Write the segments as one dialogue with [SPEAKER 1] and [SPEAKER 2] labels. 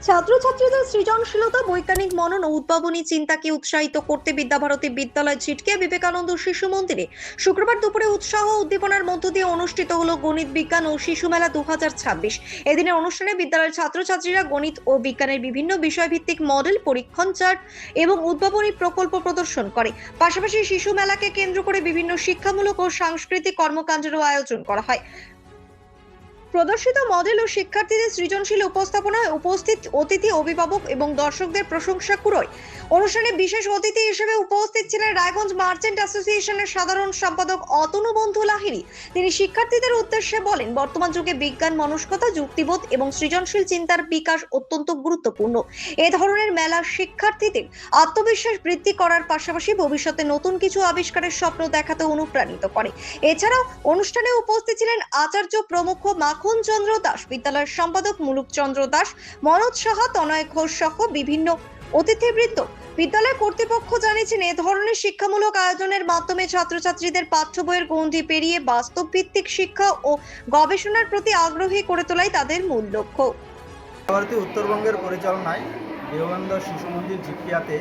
[SPEAKER 1] ছাত্রছাত্রীদের সৃজনশীলতা, বৈজ্ঞানিক মনন ও উদ্ভাবনী চিন্তাকে উৎসাহিত করতে বিদ্যাভারতী বিদ্যালয় ছিটকে বিবেকানন্দ শিশু মন্দিরে শুক্রবার দুপুরে উৎসাহ ও উদ্দীপনার মধ্য দিয়ে অনুষ্ঠিত হলো গণিত বিজ্ঞান ও শিশু মেলা 2026। এদিনের অনুষ্ঠানে বিদ্যালয়ের ছাত্রছাত্রীরা গণিত ও বিজ্ঞানের বিভিন্ন বিষয়ভিত্তিক মডেল, পরীক্ষণ চার্ট এবং উদ্ভাবনী প্রকল্প প্রদর্শন করে। পাশাপাশি শিশু মেলাকে কেন্দ্র করে বিভিন্ন শিক্ষামূলক ও সাংস্কৃতিক কর্মকাণ্ডেরও আয়োজন করা হয়। প্রদর্শিত মডেল ও শিক্ষার্থীদের সৃজনশীল উপস্থাপনায় উপস্থিত অতিথি, অভিভাবক এবং দর্শকদের প্রশংসা কুড়োয়। অনুষ্ঠানে বিশেষ অতিথি হিসেবে উপস্থিত ছিলেন রায়গঞ্জ মার্চেন্ট অ্যাসোসিয়েশনের সাধারণ সম্পাদক অতনু বন্ধু লাহিড়ী। তিনি শিক্ষার্থীদের উদ্দেশ্যে বলেন, বর্তমান যুগে বিজ্ঞান মনস্কতা, যুক্তিবোধ এবং সৃজনশীল চিন্তার বিকাশ অত্যন্ত গুরুত্বপূর্ণ। এ ধরনের মেলা শিক্ষার্থীদের আত্মবিশ্বাস বৃদ্ধি করার পাশাপাশি ভবিষ্যতে নতুন কিছু আবিষ্কারের স্বপ্ন দেখাতে অনুপ্রাণিত করে। এছাড়াও অনুষ্ঠানে উপস্থিত ছিলেন আচার্য প্রমুখ মাখন চন্দ্র দাস, বিদ্যালয়ের সম্পাদক মুলুক চন্দ্র দাস, মনোজ সাহা, তনয় ঘোষ সহ বিভিন্ন অতিথিবৃন্দ। বিদ্যালয় কর্তৃপক্ষ জানিয়েছেন, এ ধরনের শিক্ষামূলক আয়োজনের মাধ্যমে ছাত্রছাত্রীদের পাঠ্য বইয়ের গণ্ডি পেরিয়ে বাস্তব ভিত্তিক শিক্ষা ও গবেষণার প্রতি আগ্রহী করে তোলাই তাদের মূল লক্ষ্য।
[SPEAKER 2] উত্তরবঙ্গের পরিচালনায় বিবেকানন্দ শিশু মন্দির জিপিয়াতে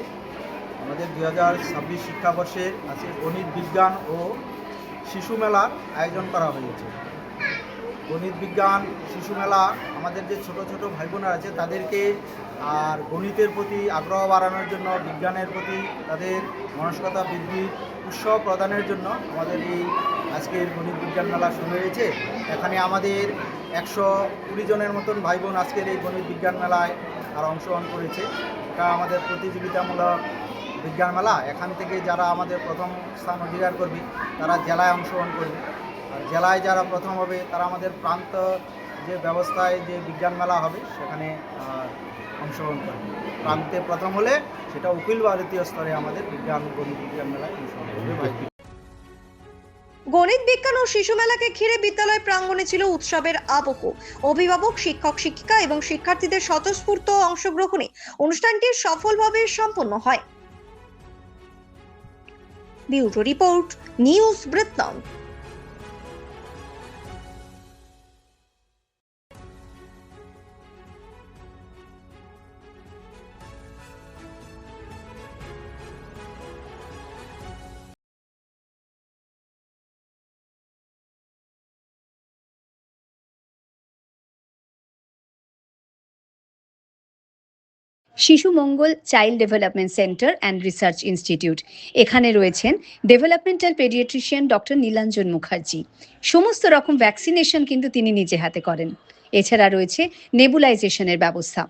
[SPEAKER 2] আমাদের 2026 শিক্ষাবর্ষের আজকে গণিত বিজ্ঞান ও শিশু মেলার আয়োজন করা হয়েছে। গণিত বিজ্ঞান শিশু মেলা আমাদের যে ছোট ছোট ভাই বোনেরা আছে তাদেরকে আর গণিতের প্রতি আগ্রহ বাড়ানোর জন্য, বিজ্ঞানের প্রতি তাদের মনস্কতা বৃদ্ধির উৎসাহ প্রদানের জন্য আমাদের এই আজকের গণিত বিজ্ঞান মেলা শুরু হয়েছে। এখানে আমাদের 120 জনের মতন ভাই বোন আজকের এই গণিত বিজ্ঞান মেলায় আর অংশগ্রহণ করেছে। এটা আমাদের প্রতিযোগিতামূলক বিজ্ঞান মেলা। এখান থেকে যারা আমাদের প্রথম স্থান অধিকার করবে তারা জেলায় অংশগ্রহণ করবে, আর জেলায় যারা প্রথম হবে তারা আমাদের প্রান্ত যে ব্যবস্থায় যে বিজ্ঞান মেলা হবে সেখানে অংশগ্রহণ করবে। প্রান্তে প্রথম হলে সেটা অখিল ভারতীয় স্তরে আমাদের গণিত বিজ্ঞান মেলায় অংশগ্রহণ করবে।
[SPEAKER 1] গণিত বিজ্ঞান ও শিশু মেলাকে ঘিরে বিদ্যালয় প্রাঙ্গণে ছিল উৎসবের আবহ। অভিভাবক, শিক্ষক, শিক্ষিকা এবং শিক্ষার্থীদের স্বতঃস্ফূর্ত অংশগ্রহণে অনুষ্ঠানটি সফলভাবে সম্পন্ন হয়। ব্যুরো রিপোর্ট, নিউজ বৃত্তান্ত।
[SPEAKER 3] Shishu Mangal child development centre and research institute. এখানে রয়েছেন developmental paediatrician doctor Nilanjan Mukherjee. সমস্ত রকম ভ্যাকসিনেশন কিন্তু তিনি নিজে হাতে করেন। এছাড়া রয়েছে নেবুলাইজেশনের ব্যবস্থা।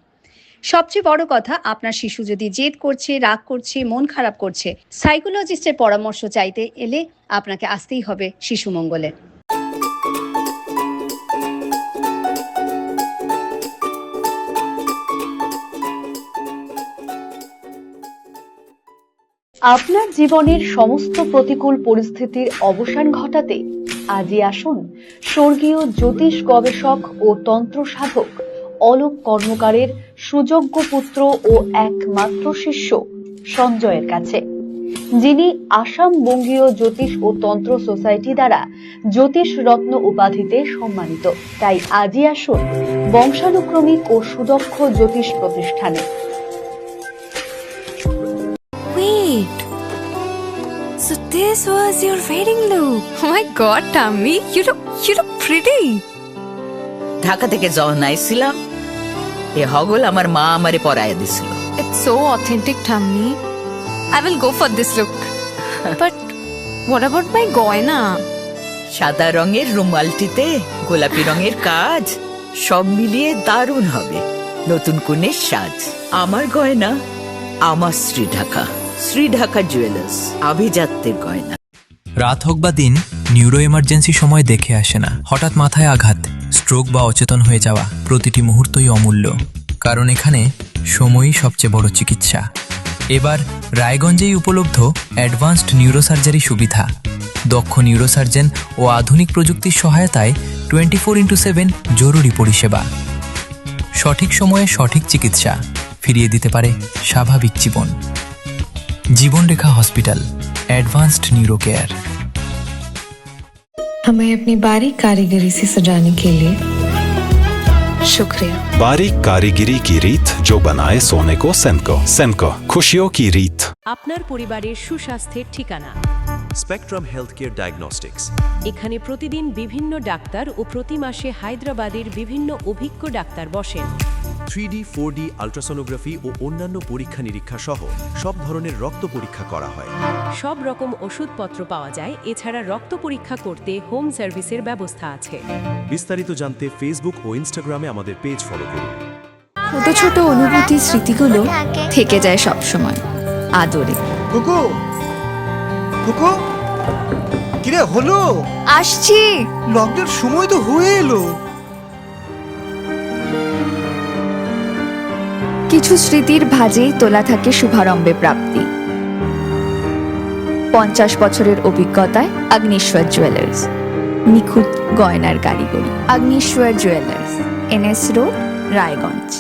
[SPEAKER 3] সবচেয়ে বড় কথা, আপনার শিশু যদি জেদ করছে, রাগ করছে, মন খারাপ করছে, সাইকোলজিস্টের পরামর্শ চাইতে এলে আপনাকে আসতেই হবে শিশু মঙ্গলে। আপনার জীবনের সমস্ত প্রতিকূল পরিস্থিতির অবসান ঘটাতে আজই আসুন স্বর্গীয় জ্যোতিষ গবেষক ও তন্ত্র সাধক অলোক কর্মকারের সুযোগ্য পুত্র ও একমাত্র শিষ্য সঞ্জয়ের কাছে, যিনি আসাম বঙ্গীয় জ্যোতিষ ও তন্ত্র সোসাইটি দ্বারা জ্যোতিষ রত্ন উপাধিতে সম্মানিত। তাই আজই আসুন বংশানুক্রমিক ও সুদক্ষ জ্যোতিষ প্রতিষ্ঠানে।
[SPEAKER 4] So this was your wedding look. Oh my god, Tammy, you look pretty.
[SPEAKER 5] Dhaka থেকে যখন আইছিলাম এ হগল আমার মা আমারে পরায় দিছিল।
[SPEAKER 4] It's so authentic, Tammy. I will go for this look. But what about my goina?
[SPEAKER 5] সাদা রঙের রুমালটিতে গোলাপি রঙের কাজ, সব মিলিয়ে দারুণ হবে নতুন কনের সাজ। আমার গয়না আমার শ্রী ঢাকা জুয়েলার্স, আভিজাত্যের গয়না।
[SPEAKER 6] রাত হোক বা দিন, নিউরো এমার্জেন্সি সময় দেখে আসে না। হঠাৎ মাথায় আঘাত, স্ট্রোক বা অচেতন হয়ে যাওয়া, প্রতিটি মুহূর্তই অমূল্য। কারণ এখানে সময়ই সবচেয়ে বড় চিকিৎসা। এবার রায়গঞ্জেই উপলব্ধ অ্যাডভান্সড নিউরোসার্জারি সুবিধা। দক্ষ নিউরোসার্জন ও আধুনিক প্রযুক্তির সহায়তায় 24x7 জরুরি পরিষেবা। সঠিক সময়ে সঠিক চিকিৎসা ফিরিয়ে দিতে পারে স্বাভাবিক জীবন। जीवनरेखा हॉस्पिटल, एडवांस्ड न्यूरो केयर।
[SPEAKER 7] हमें अपनी बारीक कारीगरी से सजाने के लिए
[SPEAKER 4] शुक्रिया।
[SPEAKER 7] बारीक कारीगिरी की रीत जो बनाए सोने को सेनको। सेनको खुशियों की रीत।
[SPEAKER 8] আপনার পরিবারের সুস্বাস্থ্যের ঠিকানা।
[SPEAKER 9] Spectrum health care diagnostics.
[SPEAKER 8] এখানে প্রতিদিন বিভিন্ন ডাক্তার ও প্রতি মাসে হায়দ্রাবাদের বিভিন্ন অভিজ্ঞ ডাক্তার বসেন।
[SPEAKER 9] 3D 4D আল্ট্রাসোনোগ্রাফি ও অন্যান্য পরীক্ষা নিরীক্ষা সহ সব ধরনের রক্ত পরীক্ষা করা হয়।
[SPEAKER 8] সব রকম ওষুধপত্র পাওয়া যায়। এছাড়া রক্ত পরীক্ষা করতে হোম সার্ভিসের ব্যবস্থা আছে।
[SPEAKER 9] বিস্তারিত জানতে ফেসবুক ও ইনস্টাগ্রামে আমাদের পেজ ফলো করুন।
[SPEAKER 4] ছোট ছোট অনুভূতি স্মৃতিগুলো থেকে যায় সব সময় আদরে।
[SPEAKER 2] কুকু কুকু কিরে হলো?
[SPEAKER 4] আসছি।
[SPEAKER 2] লকডাউন সময় তো হয়ে এলো।
[SPEAKER 3] কিছু স্মৃতির ভাজেই তোলা থাকে শুভারম্ভে প্রাপ্তি। 50 বছরের অভিজ্ঞতায় আগ্নেশ্বর জুয়েলার্স, নিখুঁত গয়নার কারিগরি। Agneshwar jewellers, NS road, Raiganj.